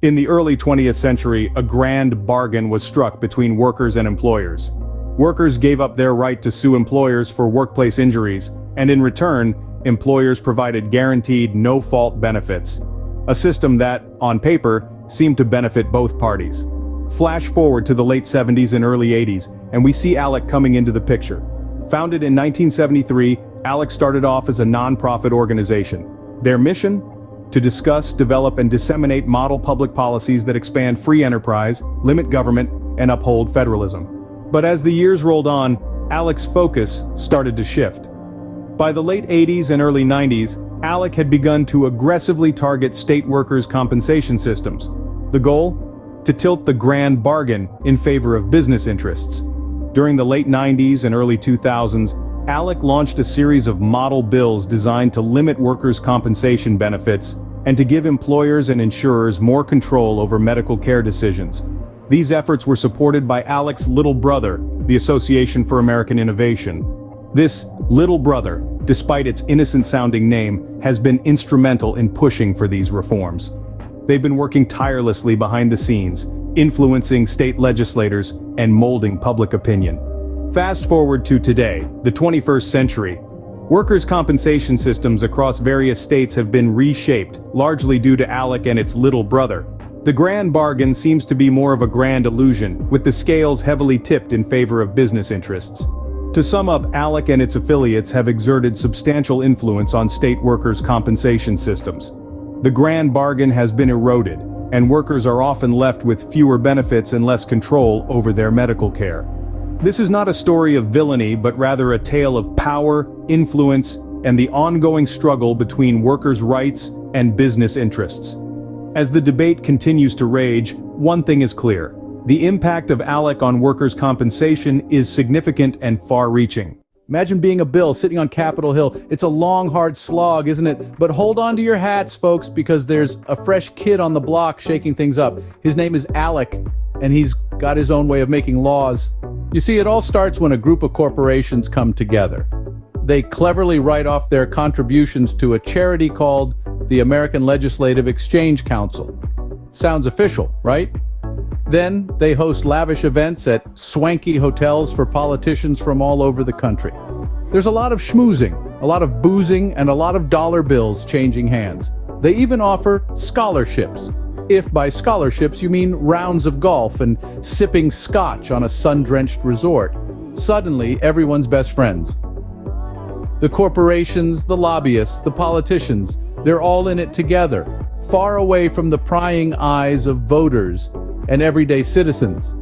In the early 20th century, a grand bargain was struck between workers and employers. Workers gave up their right to sue employers for workplace injuries, and in return, employers provided guaranteed no-fault benefits. A system that, on paper, seemed to benefit both parties. Flash forward to the late 70s and early 80s, and we see ALEC coming into the picture. Founded in 1973, ALEC started off as a non-profit organization. Their mission? To discuss, develop, and disseminate model public policies that expand free enterprise, limit government, and uphold federalism. But as the years rolled on, ALEC's focus started to shift. By the late 80s and early 90s, ALEC had begun to aggressively target state workers' compensation systems. The goal? To tilt the grand bargain in favor of business interests. During the late 90s and early 2000s, ALEC launched a series of model bills designed to limit workers' compensation benefits and to give employers and insurers more control over medical care decisions. These efforts were supported by ALEC's little brother, the Association for American Innovation. This little brother, despite its innocent-sounding name, has been instrumental in pushing for these reforms. They've been working tirelessly behind the scenes, influencing state legislators and molding public opinion. Fast forward to today, the 21st century. Workers' compensation systems across various states have been reshaped, largely due to ALEC and its little brother. The grand bargain seems to be more of a grand illusion, with the scales heavily tipped in favor of business interests. To sum up, ALEC and its affiliates have exerted substantial influence on state workers' compensation systems. The grand bargain has been eroded, and workers are often left with fewer benefits and less control over their medical care. This is not a story of villainy, but rather a tale of power, influence, and the ongoing struggle between workers' rights and business interests. As the debate continues to rage, one thing is clear. The impact of ALEC on workers' compensation is significant and far-reaching. Imagine being a bill sitting on Capitol Hill. It's a long, hard slog, isn't it? But hold on to your hats, folks, because there's a fresh kid on the block shaking things up. His name is ALEC, and he's got his own way of making laws. You see, it all starts when a group of corporations come together. They cleverly write off their contributions to a charity called the American Legislative Exchange Council. Sounds official, right? Then they host lavish events at swanky hotels for politicians from all over the country. There's a lot of schmoozing, a lot of boozing, and a lot of dollar bills changing hands. They even offer scholarships. If by scholarships you mean rounds of golf and sipping scotch on a sun-drenched resort. Suddenly, everyone's best friends. The corporations, the lobbyists, the politicians, they're all in it together, far away from the prying eyes of voters and everyday citizens.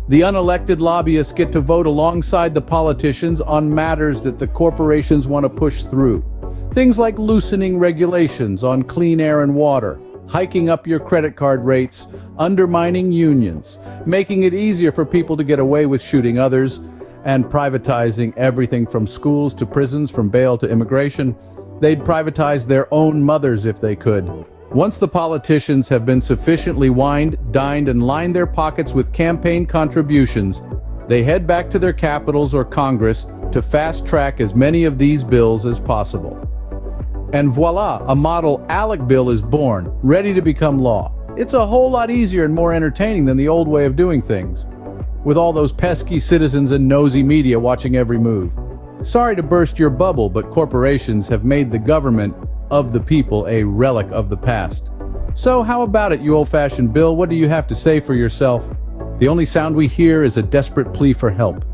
The unelected lobbyists get to vote alongside the politicians on matters that the corporations want to push through. Things like loosening regulations on clean air and water, hiking up your credit card rates, undermining unions, making it easier for people to get away with shooting others, and privatizing everything from schools to prisons, from bail to immigration. They'd privatize their own mothers if they could. Once the politicians have been sufficiently wined, dined, and lined their pockets with campaign contributions, they head back to their capitals or Congress to fast-track as many of these bills as possible. And voila, a model ALEC bill is born, ready to become law. It's a whole lot easier and more entertaining than the old way of doing things, with all those pesky citizens and nosy media watching every move. Sorry to burst your bubble, but corporations have made the government of the people a relic of the past. So how about it, you old-fashioned bill? What do you have to say for yourself? The only sound we hear is a desperate plea for help.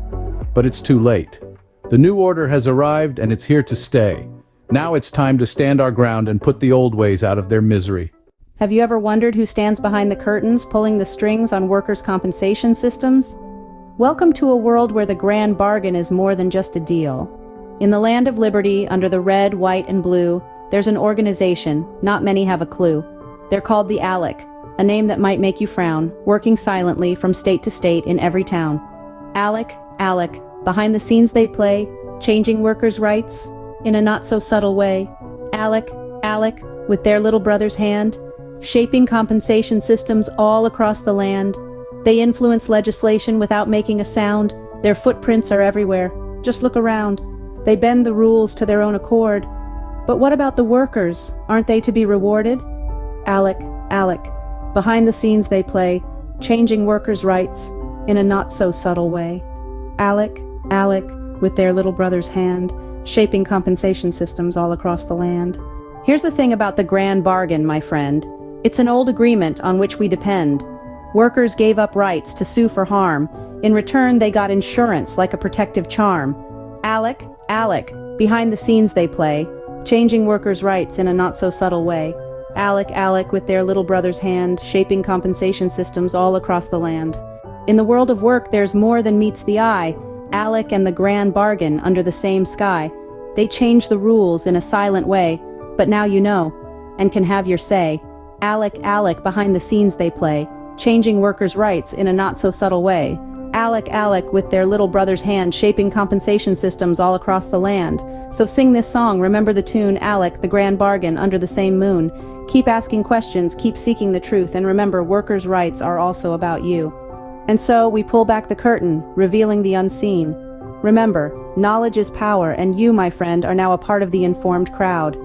But it's too late. The new order has arrived and it's here to stay. Now it's time to stand our ground and put the old ways out of their misery. Have you ever wondered who stands behind the curtains, pulling the strings on workers' compensation systems? Welcome to a world where the grand bargain is more than just a deal. In the land of liberty, under the red, white, and blue, there's an organization, not many have a clue. They're called the ALEC, a name that might make you frown, working silently from state to state in every town. ALEC, ALEC, behind the scenes they play, changing workers' rights in a not-so-subtle way. ALEC, ALEC, with their little brother's hand, shaping compensation systems all across the land. They influence legislation without making a sound. Their footprints are everywhere. Just look around. They bend the rules to their own accord. But what about the workers? Aren't they to be rewarded? ALEC, ALEC, Behind the scenes they play, changing workers' rights in a not-so-subtle way. ALEC, with their little brother's hand, shaping compensation systems all across the land. Here's the thing about the grand bargain, my friend. It's an old agreement on which we depend. Workers gave up rights to sue for harm. In return, they got insurance like a protective charm. ALEC, behind the scenes they play, changing workers' rights in a not-so-subtle way. ALEC, with their little brother's hand, shaping compensation systems all across the land. In the world of work, there's more than meets the eye. ALEC and the grand bargain under the same sky. They change the rules in a silent way, but now you know, and can have your say. ALEC, behind the scenes they play, changing workers' rights in a not-so-subtle way. ALEC, with their little brother's hand, shaping compensation systems all across the land. So sing this song, remember the tune, ALEC, the grand bargain under the same moon. Keep asking questions, keep seeking the truth, and remember, workers' rights are also about you. And so we pull back the curtain, revealing the unseen. Remember, knowledge is power, and you, my friend, are now a part of the informed crowd.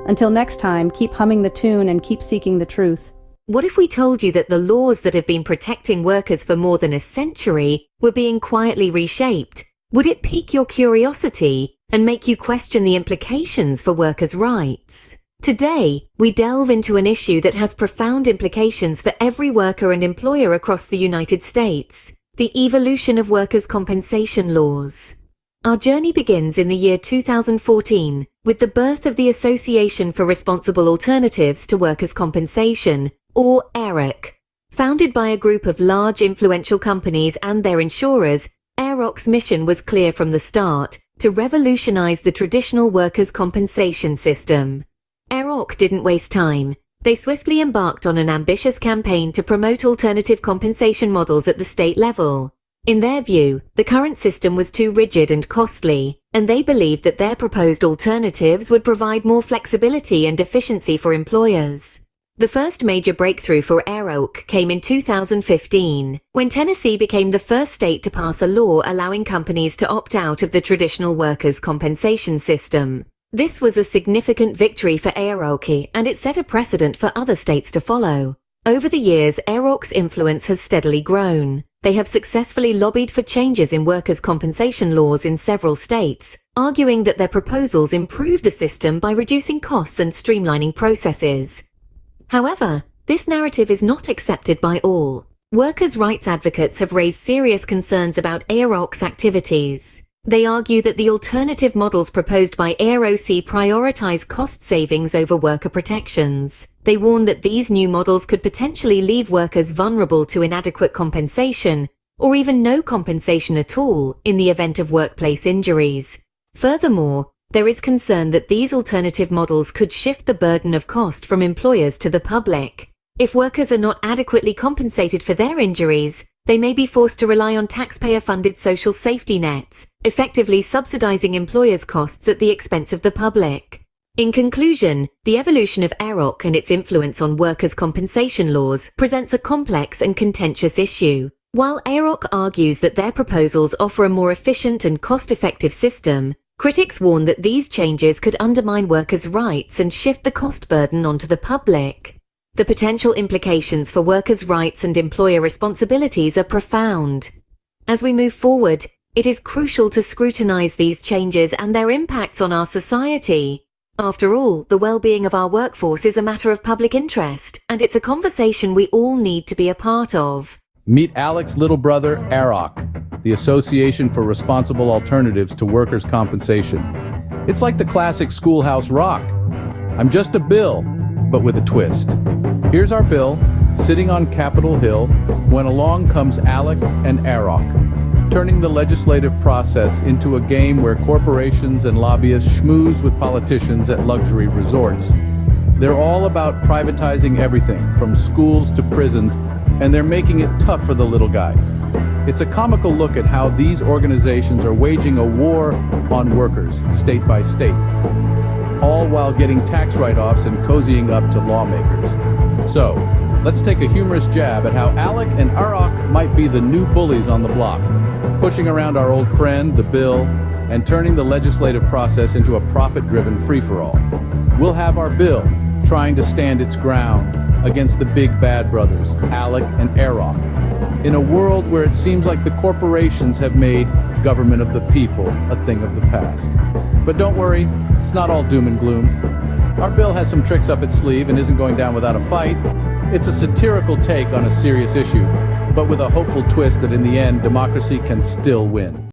Until next time, keep humming the tune and keep seeking the truth. What if we told you that the laws that have been protecting workers for more than a century were being quietly reshaped? Would it pique your curiosity and make you question the implications for workers' rights? Today, we delve into an issue that has profound implications for every worker and employer across the United States: the evolution of workers' compensation laws. Our journey begins in the year 2014 with the birth of the Association for Responsible Alternatives to Workers' Compensation, or ARAWC. Founded by a group of large influential companies and their insurers, ARAWC's mission was clear from the start: to revolutionize the traditional workers' compensation system. ARAWC didn't waste time. They swiftly embarked on an ambitious campaign to promote alternative compensation models at the state level. In their view, the current system was too rigid and costly, and they believed that their proposed alternatives would provide more flexibility and efficiency for employers. The first major breakthrough for ARAWC came in 2015, when Tennessee became the first state to pass a law allowing companies to opt out of the traditional workers' compensation system. This was a significant victory for ARAWC, and it set a precedent for other states to follow. Over the years, ARAWC's influence has steadily grown. They have successfully lobbied for changes in workers' compensation laws in several states, arguing that their proposals improve the system by reducing costs and streamlining processes. However, this narrative is not accepted by all. Workers' rights advocates have raised serious concerns about ARAWC's activities. They argue that the alternative models proposed by ARAWC prioritize cost savings over worker protections. They warn that these new models could potentially leave workers vulnerable to inadequate compensation, or even no compensation at all, in the event of workplace injuries. Furthermore, there is concern that these alternative models could shift the burden of cost from employers to the public. If workers are not adequately compensated for their injuries, they may be forced to rely on taxpayer-funded social safety nets, effectively subsidizing employers' costs at the expense of the public. In conclusion, the evolution of ARAWC and its influence on workers' compensation laws presents a complex and contentious issue. While ARAWC argues that their proposals offer a more efficient and cost-effective system, critics warn that these changes could undermine workers' rights and shift the cost burden onto the public. The potential implications for workers' rights and employer responsibilities are profound. As we move forward, it is crucial to scrutinize these changes and their impacts on our society. After all, the well-being of our workforce is a matter of public interest, and it's a conversation we all need to be a part of. Meet ALEC's little brother, ARAWC, the Association for Responsible Alternatives to Workers' Compensation. It's like the classic schoolhouse rock. I'm just a bill, but with a twist. Here's our bill, sitting on Capitol Hill, when along comes ALEC and ARAWC, turning the legislative process into a game where corporations and lobbyists schmooze with politicians at luxury resorts. They're all about privatizing everything, from schools to prisons, and they're making it tough for the little guy. It's a comical look at how these organizations are waging a war on workers, state by state, all while getting tax write-offs and cozying up to lawmakers. So, let's take a humorous jab at how ALEC and ARAWC might be the new bullies on the block, pushing around our old friend, the bill, and turning the legislative process into a profit-driven free-for-all. We'll have our bill trying to stand its ground, against the big bad brothers, ALEC and ARAWC, in a world where it seems like the corporations have made government of the people a thing of the past. But don't worry, it's not all doom and gloom. Our bill has some tricks up its sleeve and isn't going down without a fight. It's a satirical take on a serious issue, but with a hopeful twist that in the end, democracy can still win.